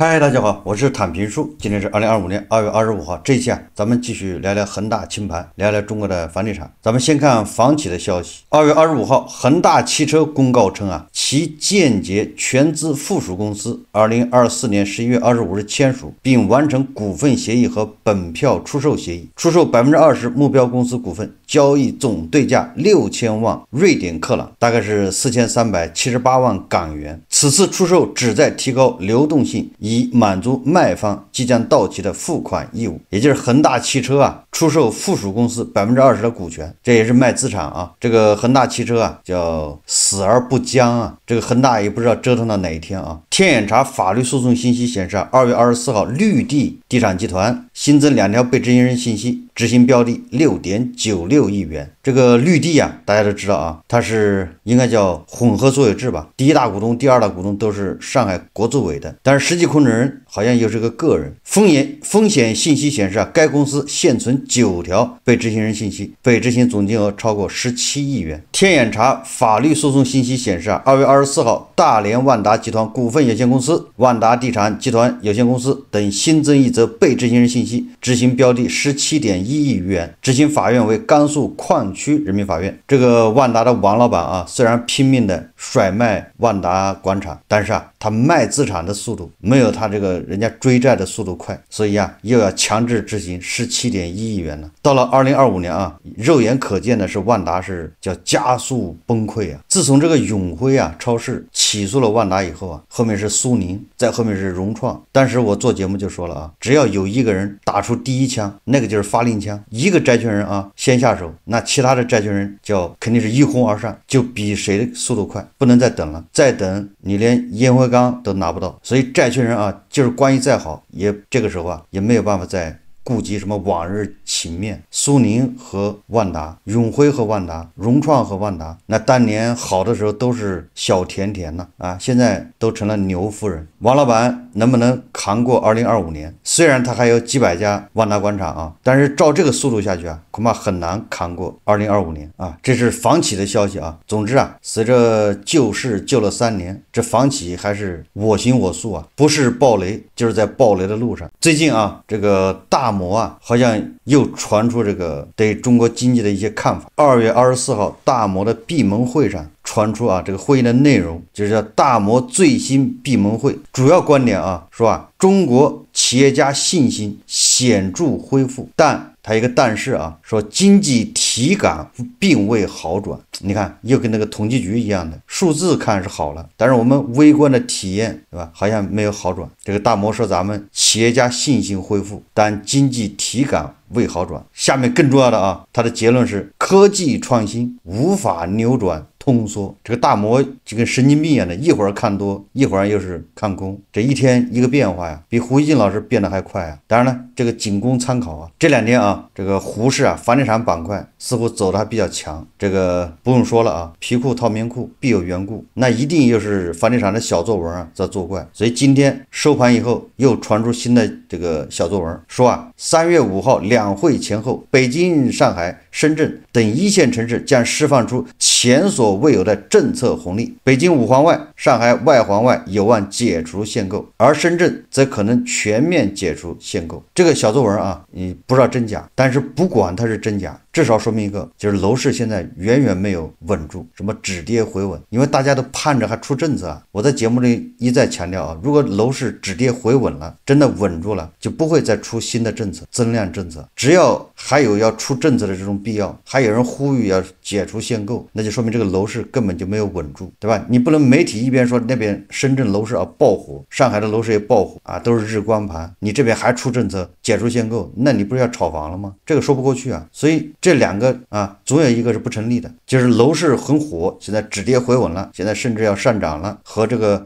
嗨，大家好，我是坦平叔。今天是2025年2月25号。这一期咱们继续聊聊恒大清盘，聊聊中国的房地产。咱们先看房企的消息。2月25号，恒大汽车公告称其间接全资附属公司2024年11月25日签署，并完成股份协议和本票出售协议，出售20%目标公司股份，交易总对价6000万瑞典克朗，大概是4378万港元。此次出售旨在提高流动性，以满足卖方即将到期的付款义务。也就是恒大汽车出售附属公司20%的股权，这也是卖资产啊。这个恒大汽车叫死而不僵啊。这个恒大也不知道折腾到哪一天啊。天眼查法律诉讼信息显示2月24号，绿地地产集团新增2条被执行人信息，执行标的6.96亿元。这个绿地大家都知道它是应该叫混合所有制吧，第一大股东、第二大股东都是上海国资委的，但是实际控制人好像又是个个人。风险信息显示该公司现存9条被执行人信息，被执行总金额超过17亿元。天眼查法律诉讼信息显示2月24号，大连万达集团股份有限公司、万达地产集团有限公司等新增一则被执行人信息，执行标的17.1亿元，执行法院为甘肃矿区人民法院。这个万达的王老板虽然拼命的甩卖万达广场，但是他卖资产的速度没有他这个人家追债的速度快，所以又要强制执行17.1亿元了。到了2025年肉眼可见的是万达是叫加速崩溃自从这个永辉超市起诉了万达以后后面是苏宁，再后面是融创。但是我做节目就说了只要有一个人打出第一枪，那个就是发令枪，一个债权人先下手，那其他的债权人肯定是一哄而上，就比谁的速度快，不能再等了，再等你连烟灰缸都拿不到。所以债权人就是关系再好，也这个时候也没有办法再顾及什么往日情面。苏宁和万达，永辉和万达，融创和万达，那当年好的时候都是小甜甜现在都成了牛夫人。王老板能不能扛过2025年？虽然他还有几百家万达广场但是照这个速度下去恐怕很难扛过2025年这是房企的消息总之随着救市救了3年，这房企还是我行我素不是暴雷就是在暴雷的路上。最近这个大摩好像又传出这个对中国经济的一些看法。2月24号，大摩的闭门会上传出这个会议的内容，就是叫大摩最新闭门会，主要观点说中国企业家信心显著恢复，但它一个但是说经济体感并未好转。你看又跟那个统计局一样的，数字看是好了，但是我们微观的体验对吧，好像没有好转。这个大摩说咱们企业家信心恢复，但经济体感未好转。下面更重要的他的结论是科技创新无法扭转通缩。这个大摩就跟神经病一样的，一会儿看多，一会儿又是看空，这一天一个变化比胡锡进老师变得还快当然了，这个仅供参考这2天这个胡适房地产板块似乎走的还比较强。这个不用说了皮裤套棉裤必有缘故，那一定又是房地产的小作文在作怪。所以今天收盘以后又传出新的这个小作文，说3月5号两会前后，北京、上海、深圳等1线城市将释放出前所未有的政策红利。北京5环外，上海外环外有望解除限购，而深圳则可能全面解除限购。这个小作文你不知道真假，但是不管它是真假，至少说明一个，就是楼市现在远远没有稳住，什么止跌回稳，因为大家都盼着还出政策我在节目里一再强调如果楼市止跌回稳了，真的稳住了，就不会再出新的政策，增量政策。只要还有要出政策的这种必要，还有人呼吁要解除限购，那就说明这个楼市根本就没有稳住，对吧？你不能媒体一边说那边深圳楼市爆火，上海的楼市也爆火都是日光盘，你这边还出政策解除限购，那你不是要炒房了吗？这个说不过去所以这2个总有一个是不成立的，就是楼市很火，现在止跌回稳了，现在甚至要上涨了，和这个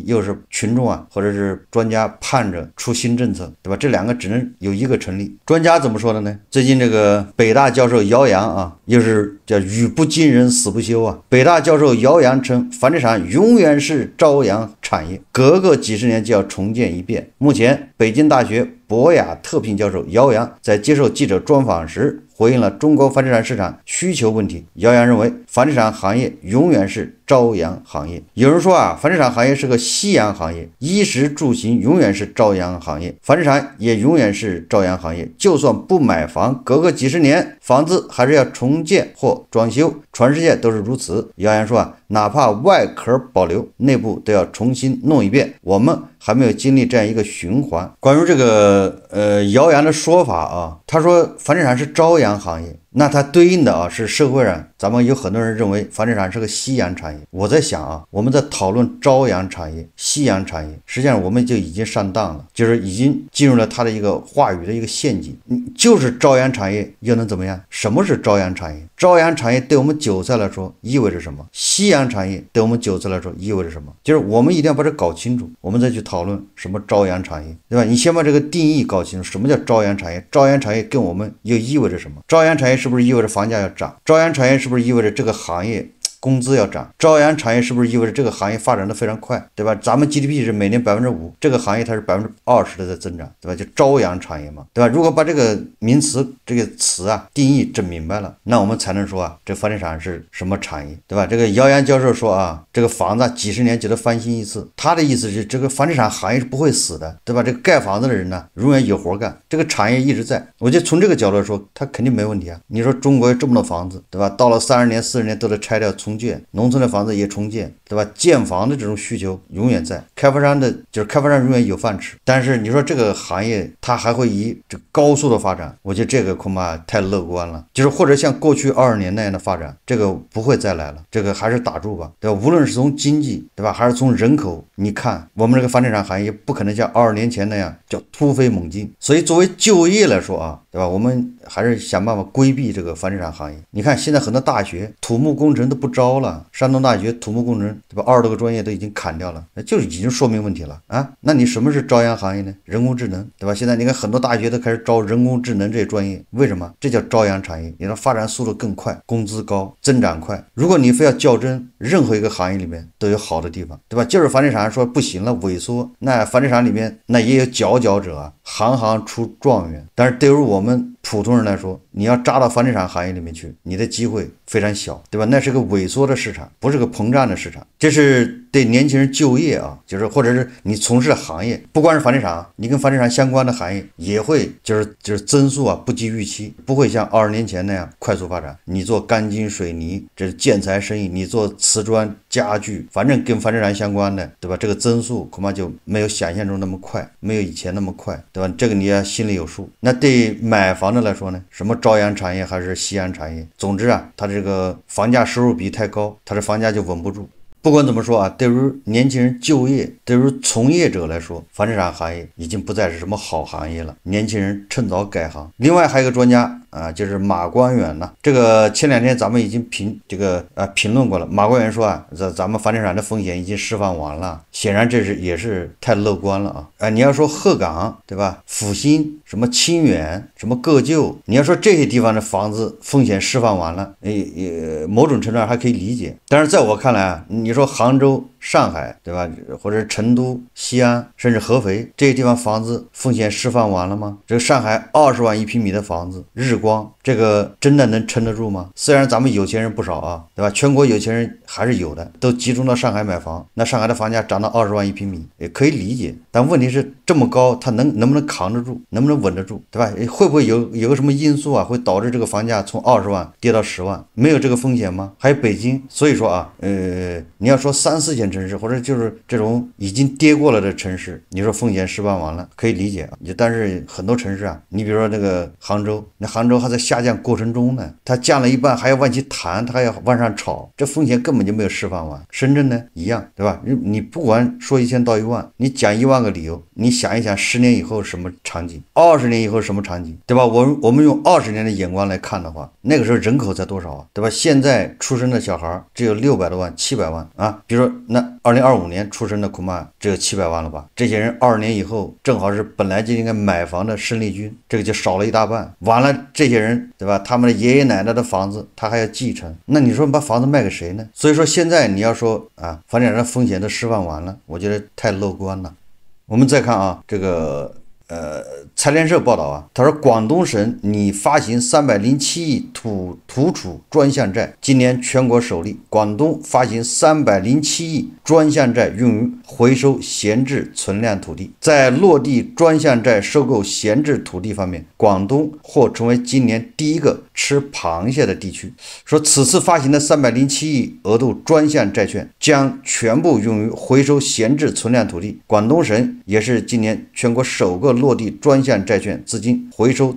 又是群众或者是专家盼着出新政策，对吧？这2个只能有一个成立。专家怎么说的呢？最近这个北大教授姚洋又是叫语不惊人死不休北大教授姚洋称，房地产永远是朝阳产业，隔个几十年就要重建一遍。目前北京大学博雅特聘教授姚洋在接受记者专访时回应了中国房地产市场需求问题。姚洋认为，房地产行业永远是朝阳行业。有人说啊，房地产行业是个夕阳行业，衣食住行永远是朝阳行业，房地产也永远是朝阳行业。就算不买房，隔个几十年，房子还是要重建或装修，全世界都是如此。谣言说啊，哪怕外壳保留，内部都要重新弄一遍。我们还没有经历这样一个循环。关于这个谣言的说法啊，他说房地产是朝阳行业，那它对应的啊是社会上咱们有很多人认为房地产是个夕阳产业。我在想啊，我们在讨论朝阳产业、夕阳产业，实际上我们就已经上当了，就是已经进入了他的一个话语的一个陷阱。就是朝阳产业又能怎么样？什么是朝阳产业？朝阳产业对我们韭菜来说意味着什么？夕阳产业对我们韭菜来说意味着什么？就是我们一定要把这搞清楚，我们再去讨论什么朝阳产业，对吧？你先把这个定义搞清楚，什么叫朝阳产业？朝阳产业跟我们又意味着什么？朝阳产业是不是意味着房价要涨？朝阳产业是不是意味着这个行业工资要涨？朝阳产业是不是意味着这个行业发展的非常快，对吧？咱们 GDP 是每年5%，这个行业它是20%的在增长，对吧？就朝阳产业嘛，对吧？如果把这个名词这个词啊定义整明白了，那我们才能说啊，这房地产是什么产业，对吧？这个姚洋教授说啊，这个房子几十年就得翻新一次，他的意思是这个房地产行业是不会死的，对吧？这个盖房子的人呢，永远有活干，这个产业一直在。我觉得从这个角度来说，他肯定没问题啊。你说中国有这么多房子，对吧？到了30年、40年都得拆掉重建，农村的房子也重建，对吧？建房的这种需求永远在，开发商永远有饭吃。但是你说这个行业它还会以这高速的发展，我觉得这个恐怕太乐观了。就是或者像过去20年那样的发展，这个不会再来了，这个还是打住吧，对吧？无论是从经济，对吧，还是从人口，你看我们这个房地产行业不可能像20年前那样叫突飞猛进。所以作为就业来说啊，对吧？我们还是想办法规避这个房地产行业。你看现在很多大学土木工程都不招了，山东大学土木工程，对吧？20多个专业都已经砍掉了，那就是已经说明问题了啊。那你什么是朝阳行业呢？人工智能，对吧？现在你看很多大学都开始招人工智能这些专业，为什么？这叫朝阳产业，你的发展速度更快，工资高，增长快。如果你非要较真，任何一个行业里面都有好的地方，对吧？就是房地产说不行了，萎缩，那房地产里面那也有佼佼者啊，行行出状元。但是对于我们普通人来说，你要扎到房地产行业里面去，你的机会非常小，对吧？那是个萎缩的市场，不是个膨胀的市场。这是对年轻人就业啊，就是或者是你从事的行业，不光是房地产，你跟房地产相关的行业也会就是增速啊不及预期，不会像20年前那样快速发展。你做钢筋水泥，这是建材生意，你做瓷砖家具，反正跟房地产相关的，对吧？这个增速恐怕就没有想象中那么快，没有以前那么快，对吧？这个你要心里有数。那对买房的来说呢，什么朝阳产业还是夕阳产业，总之啊，它这个房价收入比太高，它的房价就稳不住。不管怎么说啊，对于年轻人就业，对于从业者来说，房地产行业已经不再是什么好行业了，年轻人趁早改行。另外还有一个专家啊，就是马光远呢，这个前2天咱们已经评论过了。马光远说啊，咱们房地产的风险已经释放完了，显然这也是太乐观了啊！你要说鹤岗，对吧？阜新、什么清远、什么个旧，你要说这些地方的房子风险释放完了，某种程度上还可以理解。但是在我看来啊，你说杭州、上海，对吧？或者成都、西安，甚至合肥这些地方房子风险释放完了吗？这个上海20万1平米的房子，日光，这个真的能撑得住吗？虽然咱们有钱人不少啊，对吧？全国有钱人还是有的，都集中到上海买房，那上海的房价涨到20万1平米，也可以理解。但问题是这么高，它能不能扛得住？能不能稳得住？对吧？会不会有个什么因素啊，会导致这个房价从20万跌到10万？没有这个风险吗？还有北京，所以说啊，你要说3、4线城市，或者就是这种已经跌过了的城市，你说风险释放完了，可以理解啊。但是很多城市啊，你比如说那个杭州，那杭州还在下降过程中呢，它降了一半还要往起弹，它还要往上炒，这风险根本就没有释放完。深圳呢一样，对吧？你不管说1000到1万，你讲1万个理由，你想一想10年以后什么场景，20年以后什么场景，对吧？我们用20年的眼光来看的话，那个时候人口才多少啊，对吧？现在出生的小孩只有600多万、700万啊，比如说那2025年出生的恐怕只有700万了吧？这些人20年以后正好是本来就应该买房的生力军，这个就少了一大半。完了，这些人，对吧？他们的爷爷奶奶的房子他还要继承，那你说把房子卖给谁呢？所以说现在你要说啊，房地产的风险都释放完了，我觉得太乐观了。我们再看啊，这个财联社报道啊，他说广东省拟发行307亿土储专项债，今年全国首例。广东发行307亿专项债，用于回收闲置存量土地。在落地专项债收购闲置土地方面，广东或成为今年第一个吃螃蟹的地区。说此次发行的307亿额度专项债券将全部用于回收闲置存量土地。广东省也是今年全国首个落地专项债券资金回收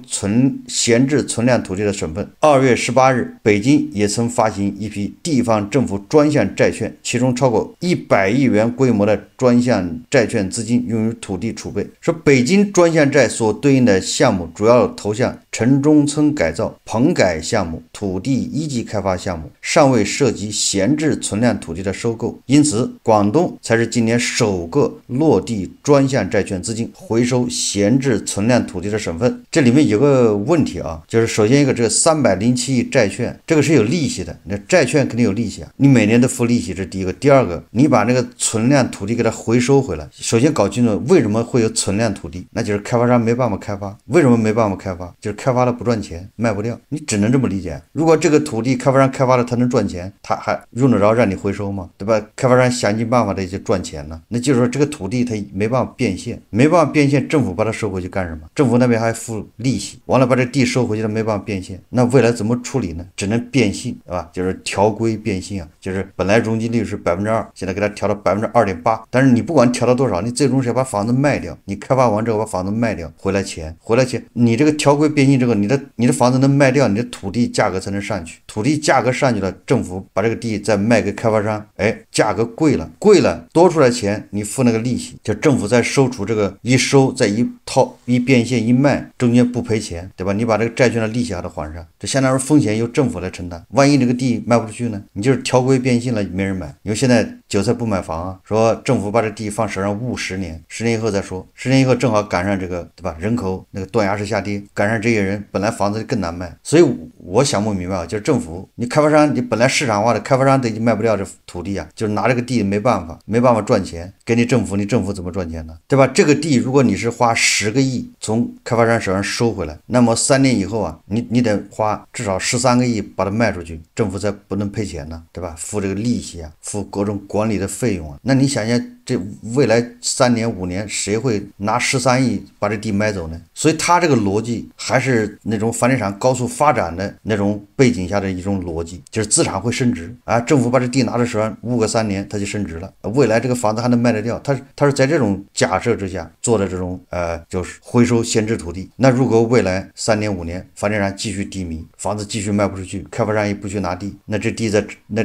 闲置存量土地的省份。2月18日，北京也曾发行一批地方政府专项债券，其中超过100亿元规模的专项债券资金用于土地储备。说北京专项债所对应的项目主要投向城中村改造、棚改项目、土地一级开发项目，尚未涉及闲置存量土地的收购，因此广东才是今年首个落地专项债券资金回收闲置存量土地的省份。这里面有个问题啊，就是首先一个这个307亿债券，这个是有利息的，那债券肯定有利息啊，你每年都付利息，这是第一个。第二个，你把那个存量土地给它回收回来，首先搞清楚为什么会有存量土地，那就是开发商没办法开发。为什么没办法开发？就是开发了不赚钱，卖不掉，你只能这么理解。如果这个土地开发商开发了他能赚钱，他还用得着让你回收吗？对吧？开发商想尽办法的去赚钱呢，那就是说这个土地它没办法变现，没办法变现，政府把它收回去干什么？政府那边还付利息，完了把这地收回去，它没办法变现，那未来怎么处理呢？只能变性，对吧？就是调规变性啊，就是本来容积率是2%，现在给它调到2.8%，但是你不管调到多少，你最终是要把房子卖掉，你开发完之后把房子卖掉，回来钱，你这个调规变性之后，你的房子能卖掉，你的土地价格才能上去，土地价格上去了，政府把这个地再卖给开发商，价格贵了多出来钱，你付那个利息，就政府在收储这个一收再一变现一卖，中间不赔钱，对吧？你把这个债券的利息还得还上，这相当于风险由政府来承担。万一这个地卖不出去呢？你就是调规变性了，没人买。因为现在韭菜不买房啊，说政府把这地放手上捂10年，10年以后再说，10年以后正好赶上这个，对吧？人口那个断崖式下跌，赶上这些人本来房子更难卖，所以我想不明白啊，就是政府，你开发商，你本来市场化的开发商都已经卖不掉这土地啊，就是拿这个地没办法赚钱，给你政府怎么赚钱呢？对吧？这个地如果你是花10个亿从开发商手上收回来，那么3年以后啊，你得花至少13个亿把它卖出去，政府才不能赔钱呢，对吧？付这个利息啊，付各种管理的费用啊，那你想想这未来3年5年谁会拿13亿把这地买走呢？所以他这个逻辑还是那种房地产高速发展的那种背景下的一种逻辑，就是资产会升值啊，政府把这地拿着手上捂个3年它就升值了，未来这个房子还能卖得掉，他是在这种假设之下做的这种就是回收闲置土地。那如果未来3年5年房地产继续低迷，房子继续卖不出去，开发商也不去拿地，那这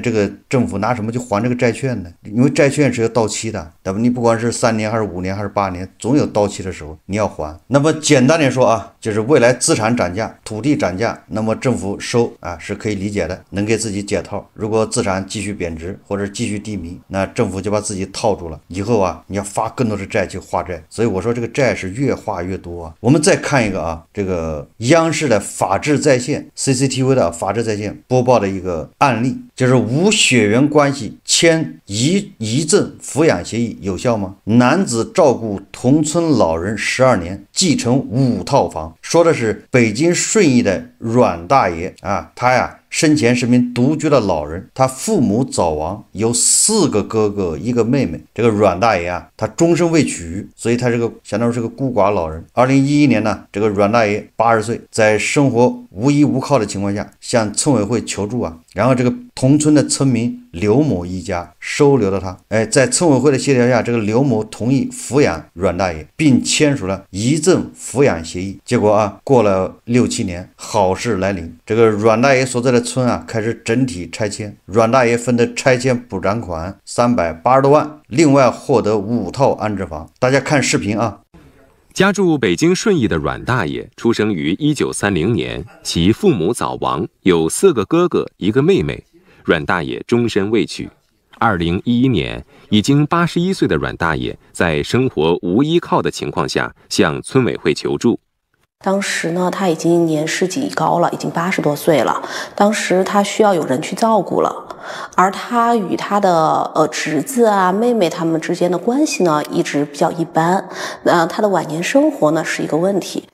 这个政府拿什么去还这个债券呢？因为债券是要到期的，对吧？你不管是3年还是5年还是8年，总有到期的时候你要还。那么简单点说啊，就是未来资产涨价，土地涨价，那么政府收啊是可以理解的，能给自己解套。如果资产继续贬值或者继续低迷，那政府就把自己套住了，以后啊你要发更多的债去化债。所以我说这个债是越化越多啊。我们再看一个啊，这个央视的法治在线 CCTV 的法治在线播报的一个案例，就是无血缘关系签遗赠抚养协议有效吗？男子照顾同村老人12年，继承5套房。说的是北京顺义的阮大爷啊，他呀生前是名独居的老人，他父母早亡，有4个哥哥1个妹妹。这个阮大爷啊，他终身未娶，所以他这个相当于是个孤寡老人。2011年呢，这个阮大爷80岁，在生活无依无靠的情况下，向村委会求助啊，然后这个同村的村民刘某一家收留了他。在村委会的协调下，这个刘某同意抚养阮大爷，并签署了遗赠抚养协议。结果啊，过了6、7年，好事来临，这个阮大爷所在的村啊开始整体拆迁，阮大爷分的拆迁补偿款380多万，另外获得5套安置房。大家看视频啊。家住北京顺义的阮大爷出生于1930年，其父母早亡，有4个哥哥1个妹妹。阮大爷终身未娶。2011年，已经81岁的阮大爷在生活无依靠的情况下向村委会求助。当时呢，他已经年事已高了，已经80多岁了。当时他需要有人去照顾了，而他与他的侄子啊、妹妹他们之间的关系呢，一直比较一般。他的晚年生活呢是一个问题。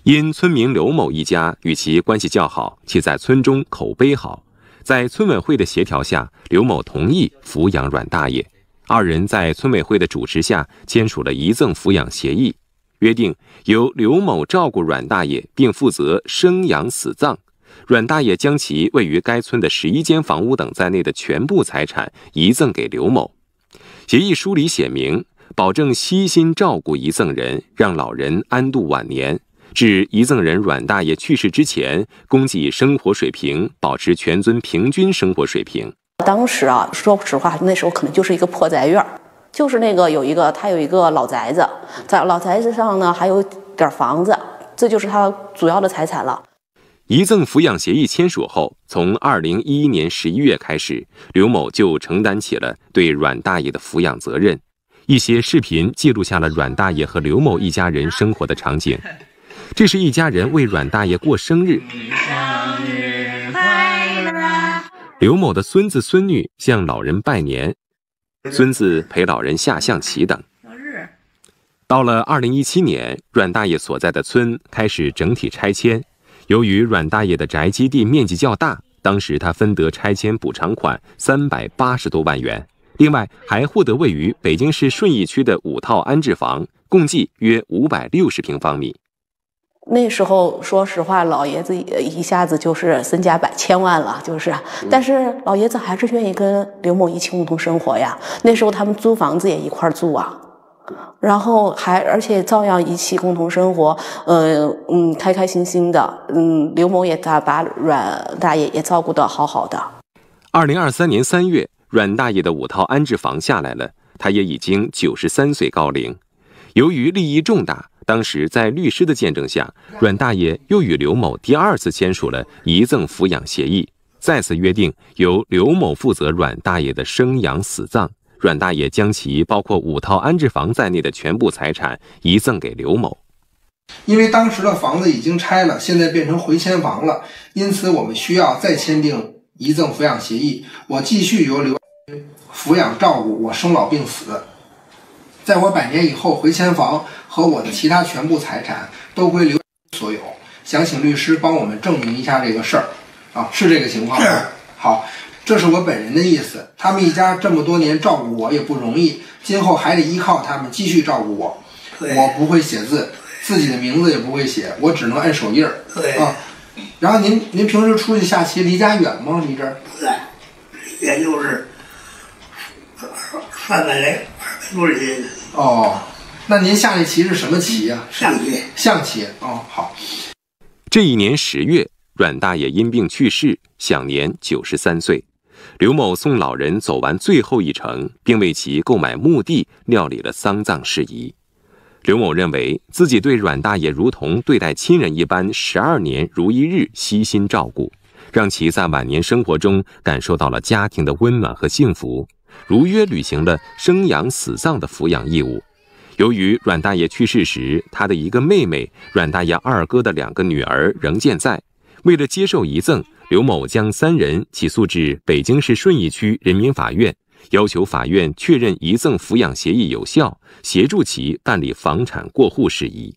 因村民刘某一家与其关系较好，且在村中口碑好，在村委会的协调下，刘某同意抚养阮大爷。二人在村委会的主持下签署了遗赠抚养协议，约定由刘某照顾阮大爷，并负责生养死葬。阮大爷将其位于该村的11间房屋等在内的全部财产遗赠给刘某。协议书里写明，保证悉心照顾遗赠人，让老人安度晚年。至遗赠人阮大爷去世之前，供给生活水平保持全村平均生活水平。当时啊，说实话，那时候可能就是一个破宅院，就是他有一个老宅子，在老宅子上呢还有点房子，这就是他主要的财产了。遗赠抚养协议签署后，从2011年11月开始，刘某就承担起了对阮大爷的抚养责任。一些视频记录下了阮大爷和刘某一家人生活的场景。这是一家人为阮大爷过生日，生日快乐！刘某的孙子孙女向老人拜年，孙子陪老人下象棋等。到了2017年，阮大爷所在的村开始整体拆迁。由于阮大爷的宅基地面积较大，当时他分得拆迁补偿款380多万元，另外还获得位于北京市顺义区的5套安置房，共计约560平方米。那时候说实话，老爷子一下子就是身价百千万了，但是老爷子还是愿意跟刘某一起共同生活呀。那时候他们租房子也一块住啊，然后而且照样一起共同生活，开开心心的。刘某也把阮大爷也照顾得好好的。2023年3月，阮大爷的5套安置房下来了，他也已经93岁高龄。由于利益重大，当时在律师的见证下，阮大爷又与刘某第2次签署了遗赠抚养协议，再次约定由刘某负责阮大爷的生养死葬。阮大爷将其包括5套安置房在内的全部财产遗赠给刘某。因为当时的房子已经拆了，现在变成回迁房了，因此我们需要再签订遗赠抚养协议。我继续由刘抚养照顾我生老病死，在我100年以后，回迁房和我的其他全部财产都归刘所有。想请律师帮我们证明一下这个事儿啊，是这个情况吗？好，这是我本人的意思。他们一家这么多年照顾我也不容易，今后还得依靠他们继续照顾我。我不会写字，自己的名字也不会写，我只能按手印儿。啊，然后您平时出去下棋离家远吗？离这儿？也就是300来多里。哦，那您下这棋是什么棋呀？象棋。象棋。哦，好。这一年10月，阮大爷因病去世，享年93岁。刘某送老人走完最后一程，并为其购买墓地，料理了丧葬事宜。刘某认为自己对阮大爷如同对待亲人一般，12年如一日悉心照顾，让其在晚年生活中感受到了家庭的温暖和幸福，如约履行了生养死葬的抚养义务。由于阮大爷去世时，他的一个妹妹、阮大爷2哥的2个女儿仍健在，为了接受遗赠，刘某将3人起诉至北京市顺义区人民法院，要求法院确认遗赠抚养协议有效，协助其办理房产过户事宜。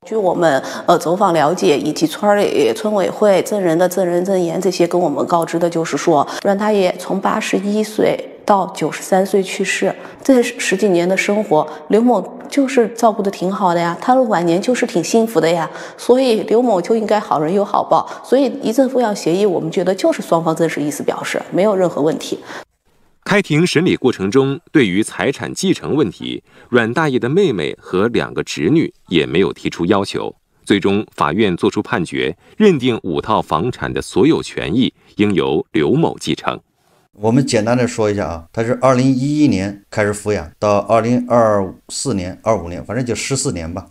据我们走访了解，以及村里村委会证人的证人证言这些跟我们告知的，就是说阮大爷从81岁到93岁去世，这10几年的生活，刘某就是照顾的挺好的呀，他的晚年就是挺幸福的呀，所以刘某就应该好人有好报。所以遗赠抚养协议，我们觉得就是双方真实意思表示，没有任何问题。开庭审理过程中，对于财产继承问题，阮大爷的妹妹和2个侄女也没有提出要求。最终，法院作出判决，认定5套房产的所有权益应由刘某继承。我们简单的说一下啊，他是2011年开始抚养，到2024年、25年，反正就14年吧。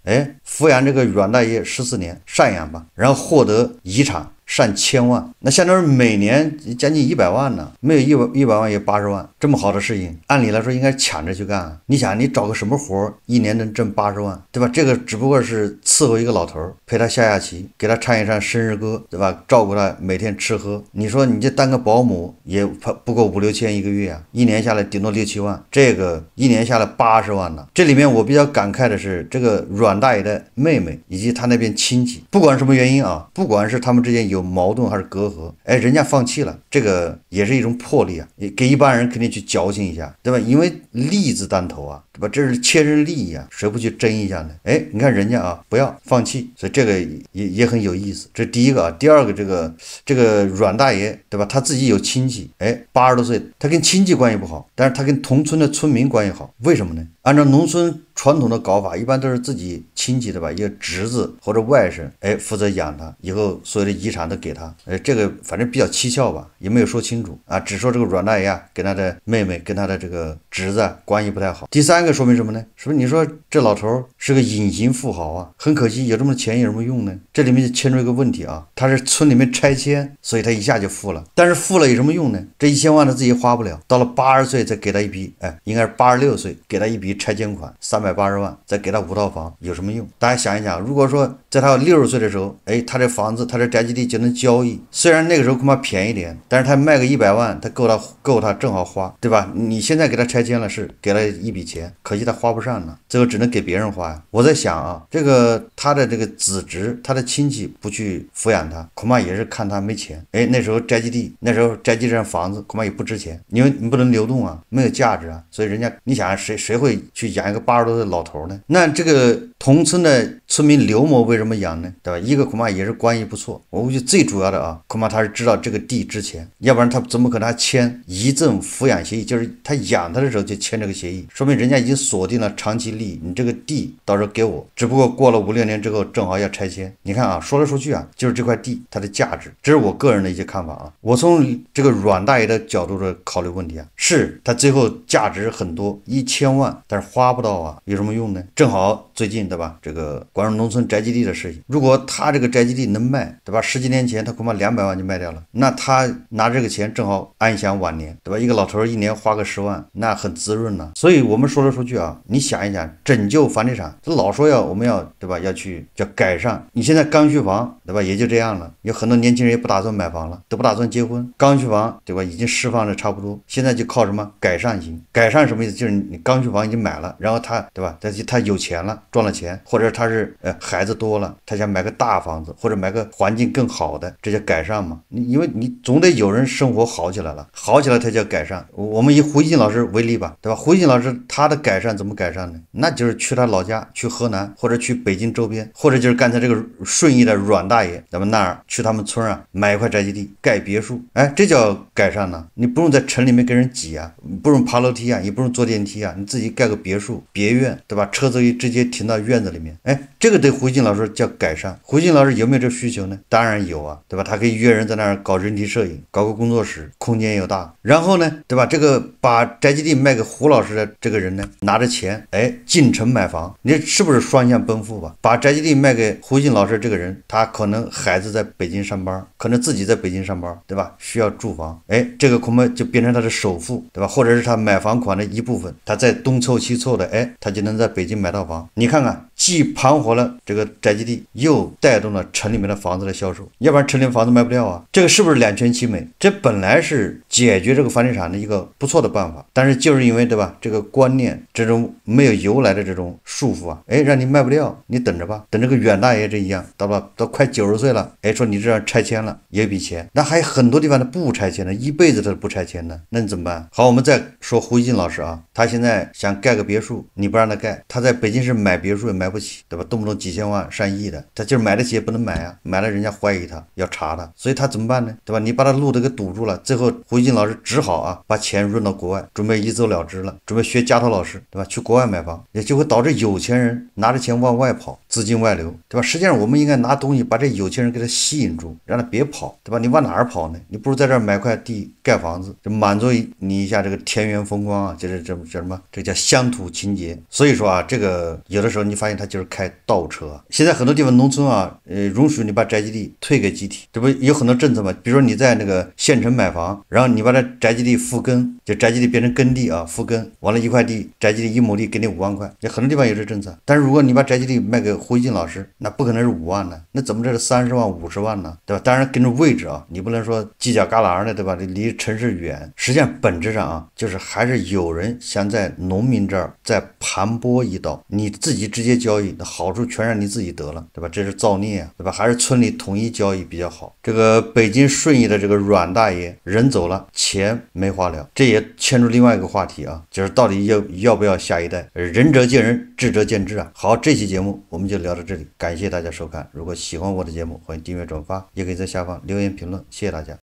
抚养这个阮大爷14年，赡养吧，然后获得遗产上千万，那相当于每年将近100万呢，没有100万也80万，这么好的事情，按理来说应该抢着去干。你想，你找个什么活一年能挣80万，对吧？这个只不过是伺候一个老头，陪他下棋，给他唱一唱生日歌，对吧？照顾他每天吃喝。你说你这当个保姆也不够5、6千一个月啊，一年下来顶多6、7万，这个一年下来80万呢。这里面我比较感慨的是，这个阮大爷的妹妹以及他那边亲戚，不管什么原因啊，不管是他们之间有矛盾还是隔阂，哎，人家放弃了，这个也是一种魄力啊，也给一般人肯定去矫情一下，对吧？因为利字当头啊，对吧？这是切身利益啊，谁不去争一下呢？哎，你看人家啊，不要放弃，所以这个也很有意思。这第一个啊，第二个这个阮大爷，对吧？他自己有亲戚，哎，80多岁，他跟亲戚关系不好，但是他跟同村的村民关系好，为什么呢？按照农村传统的搞法，一般都是自己亲戚的吧，一个侄子或者外甥，哎，负责养他，以后所有的遗产都给他，这个反正比较蹊跷吧，也没有说清楚啊，只说这个阮大爷啊，跟他的妹妹跟他的这个侄子关系不太好。第三个说明什么呢？说你说这老头是个隐形富豪啊，很可惜有这么多钱有什么用呢？这里面就牵出一个问题啊，他是村里面拆迁，所以他一下就富了，但是富了有什么用呢？这1000万他自己花不了，到了80岁才给他一笔，哎，应该是86岁给他一笔拆迁款380万，再给他5套房，有什么用？大家想一想，如果说在他60岁的时候，哎，他这房子他这宅基地就能交易，虽然那个时候恐怕便宜点，但是他卖个100万，他够他正好花，对吧？你现在给他拆迁了，是给了一笔钱，可惜他花不上了，最后只能给别人花呀。我在想啊，这个他的这个子侄，他的亲戚不去抚养他，恐怕也是看他没钱。哎，那时候宅基地上房子恐怕也不值钱，因为你不能流动啊，没有价值啊，所以人家你想谁会去养一个80多岁的老头呢？那这个同村的村民刘某为什么养呢？对吧？一个恐怕也是关系不错，我估计最主要的啊，恐怕他是知道这个地值钱，要不然他怎么可能还签遗赠抚养协议？就是他养他的时候就签这个协议，说明人家已经锁定了长期利益，你这个地到时候给我，只不过过了5、6年之后正好要拆迁。你看啊，说来说去啊，就是这块地它的价值，这是我个人的一些看法啊。我从这个阮大爷的角度的考虑问题啊，是他最后价值很多，1000万，但是花不到啊，有什么用呢？正好最近对吧，这个广州农村宅基地的事情，如果他这个宅基地能卖，对吧？10几年前他恐怕200万就卖掉了，那他拿这个钱正好安享晚年，对吧？一个老头一年花个10万，那很滋润了。所以我们说来说去啊，你想一想，拯救房地产，这老说我们要对吧，要去叫改善。你现在刚需房对吧，也就这样了，有很多年轻人也不打算买房了，都不打算结婚，刚需房对吧，已经释放的差不多，现在就靠什么改善型？改善什么意思？就是你刚需房已经买了，然后他对吧，他有钱了，赚了钱，或者他是孩子多了，他想买个大房子，或者买个环境更好的，这叫改善嘛？因为你总得有人生活好起来了，好起来才叫改善。我们以胡一进老师为例吧，对吧？胡一进老师他的改善怎么改善呢？那就是去他老家，去河南或者去北京周边，或者就是刚才这个顺义的阮大爷，咱们那儿去他们村啊，买一块宅基地盖别墅，哎，这叫改善呢。你不用在城里面跟人挤啊，不用爬楼梯啊，也不用坐电梯啊，你自己盖个别墅别院，对吧？车子可以直接停到院子里面，哎，这个对胡一进老师叫改善。胡一进老师有没有这需求呢？当然有啊，对吧？他可以约人在那儿搞人体摄影，搞个工作室，空间又大。然后呢，对吧？这个把宅基地卖给胡老师的这个人呢，拿着钱，哎，进城买房，你是不是双向奔赴吧？把宅基地卖给胡一进老师这个人，他可能孩子在北京上班，可能自己在北京上班，对吧？需要住房，哎，这个恐怕就变成他的首付，对吧？或者是他买房款的一部分，他再东凑西凑的，哎，他就能在北京买到房。你看看，既盘活了这个宅基地，又带动了城里面的房子的销售，要不然城里房子卖不掉啊。这个是不是两全其美？这本来是解决这个房地产的一个不错的办法，但是就是因为对吧，这个观念这种没有由来的这种束缚啊，哎，让你卖不掉，你等着吧，等这个阮大爷这一样，到快90岁了，哎，说你这样拆迁了，有一笔钱，那还有很多地方他不拆迁的，一辈子他都不拆迁的，那你怎么办？好，我们再说胡一进老师啊，他现在想盖个别墅，你不让他盖，他在北京市买别墅也买不起，对吧？动不动几千万上亿的，他就是买得起也不能买啊，买了人家怀疑他，要查他，所以他怎么办呢？对吧？你把他路都给堵住了，最后胡一进老师只好啊把钱润到国外，准备一走了之了，准备学加头老师，对吧？去国外买房，也就会导致有钱人拿着钱往外跑，资金外流，对吧？实际上我们应该拿东西把这有钱人给他吸引住，让他别跑，对吧？你往哪儿跑呢？你不如在这儿买块地盖房子，就满足你一下这个田园风光啊，就是这什么，这叫乡土情节。所以说啊，这个有的时候你发现他就是开倒车啊。现在很多地方农村啊，允许你把宅基地退给集体，这不有很多政策吗？比如说你在那个县城买房，然后你把这宅基地复耕，就宅基地变成耕地啊，复耕完了一块地，宅基地1亩地给你5万块，有很多地方有这政策。但是如果你把宅基地卖给胡一金老师，那不可能是5万呢，那怎么这是30万50万呢？对吧？当然跟着位置啊，你不能说犄角旮旯的，对吧？离城市远。实际上本质上啊，就是还是有人想在农民这儿再盘剥一道，你自己直接交易，那好处全让你自己得了，对吧？这是造孽啊，对吧？还是村里统一交易比较好。这个北京顺义的这个阮大爷人走了，钱没花了，这也牵出另外一个话题啊，就是到底要不要下一代？仁者见仁，智者见智啊。好，这期节目我们就聊到这里，感谢大家收看。如果喜欢我的节目，欢迎订阅转发，也可以在下方留言评论，谢谢大家。